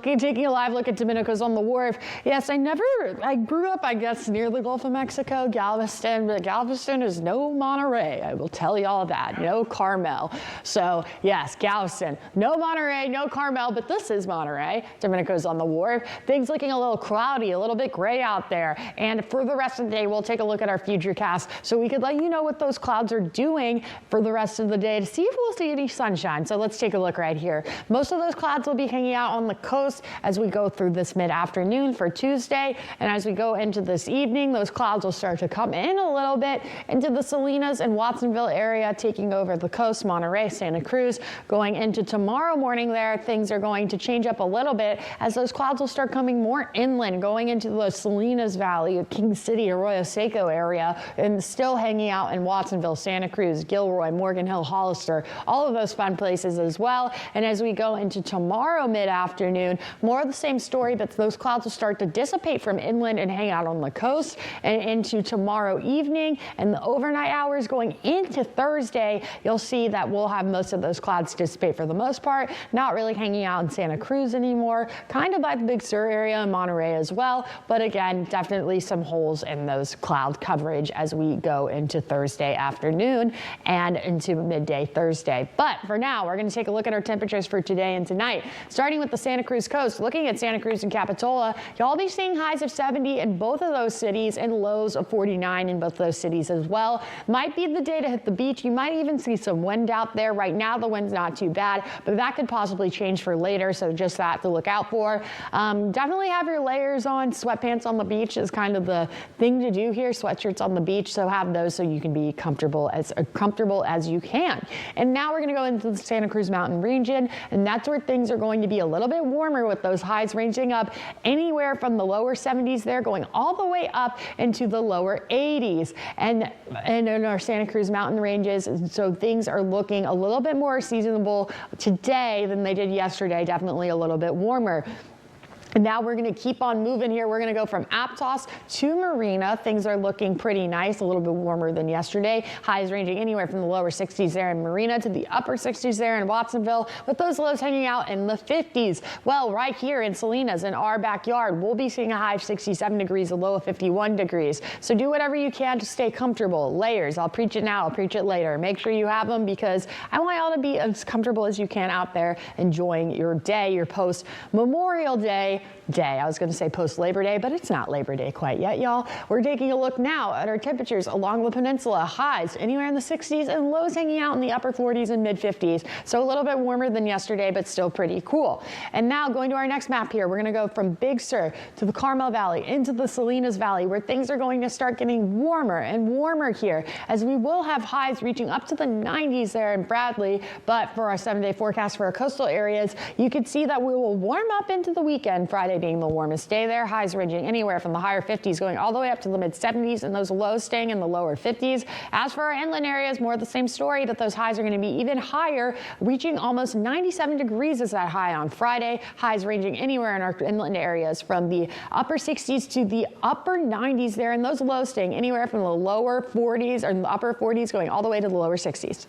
Taking a live look at Domenico's on the Wharf. Yes, I grew up, I guess, near the Gulf of Mexico, Galveston, but Galveston is no Monterey. I will tell you all that. No Carmel. So yes, Galveston, no Monterey, no Carmel, but this is Monterey. Domenico's on the Wharf. Things looking a little cloudy, a little bit gray out there. And for the rest of the day, we'll take a look at our futurecast so we could let you know what those clouds are doing for the rest of the day to see if we'll see any sunshine. So let's take a look right here. Most of those clouds will be hanging out on the coast as we go through this mid-afternoon for Tuesday, and as we go into this evening, those clouds will start to come in a little bit into the Salinas and Watsonville area, taking over the coast, Monterey, Santa Cruz. Going into tomorrow morning there, things are going to change up a little bit as those clouds will start coming more inland, going into the Salinas Valley, King City, Arroyo Seco area, and still hanging out in Watsonville, Santa Cruz, Gilroy, Morgan Hill, Hollister, all of those fun places as well. And as we go into tomorrow mid-afternoon, more of the same story, but those clouds will start to dissipate from inland and hang out on the coast. And into tomorrow evening and the overnight hours going into Thursday, you'll see that we'll have most of those clouds dissipate for the most part, not really hanging out in Santa Cruz anymore, kind of by the Big Sur area and Monterey as well. But again, definitely some holes in those cloud coverage as we go into Thursday afternoon and into midday Thursday. But for now, we're going to take a look at our temperatures for today and tonight, starting with the Santa Cruz coast. Looking at Santa Cruz and Capitola, you'll be seeing highs of 70 in both of those cities and lows of 49 in both those cities as well. Might be the day to hit the beach. You might even see some wind out there. Right now, the wind's not too bad, but that could possibly change for later, so just that to look out for. Definitely have your layers on. Sweatpants on the beach is kind of the thing to do here. Sweatshirts on the beach, so have those so you can be comfortable as you can. And now we're going to go into the Santa Cruz Mountain region, and that's where things are going to be a little bit warmer, with those highs ranging up anywhere from the lower 70s there, going all the way up into the lower 80s and in our Santa Cruz mountain ranges. So things are looking a little bit more seasonable today than they did yesterday, definitely a little bit warmer. And now we're going to keep on moving here. We're going to go from Aptos to Marina. Things are looking pretty nice, a little bit warmer than yesterday. Highs ranging anywhere from the lower 60s there in Marina to the upper 60s there in Watsonville, with those lows hanging out in the 50s. Well, right here in Salinas, in our backyard, we'll be seeing a high of 67 degrees, a low of 51 degrees. So do whatever you can to stay comfortable. Layers, I'll preach it now, I'll preach it later. Make sure you have them because I want y'all to be as comfortable as you can out there enjoying your day, your post-Memorial Day. I was going to say post-Labor Day, but it's not Labor Day quite yet, y'all. We're taking a look now at our temperatures along the peninsula. Highs anywhere in the 60s and lows hanging out in the upper 40s and mid 50s. So a little bit warmer than yesterday, but still pretty cool. And now going to our next map here, we're going to go from Big Sur to the Carmel Valley into the Salinas Valley, where things are going to start getting warmer and warmer here, as we will have highs reaching up to the 90s there in Bradley. But for our 7-day forecast for our coastal areas, you can see that we will warm up into the weekend, Friday being the warmest day there. Highs ranging anywhere from the higher 50s going all the way up to the mid 70s, and those lows staying in the lower 50s. As for our inland areas, more of the same story, but those highs are going to be even higher, reaching almost 97 degrees is that high on Friday. Highs ranging anywhere in our inland areas from the upper 60s to the upper 90s there, and those lows staying anywhere from the lower 40s or the upper 40s going all the way to the lower 60s.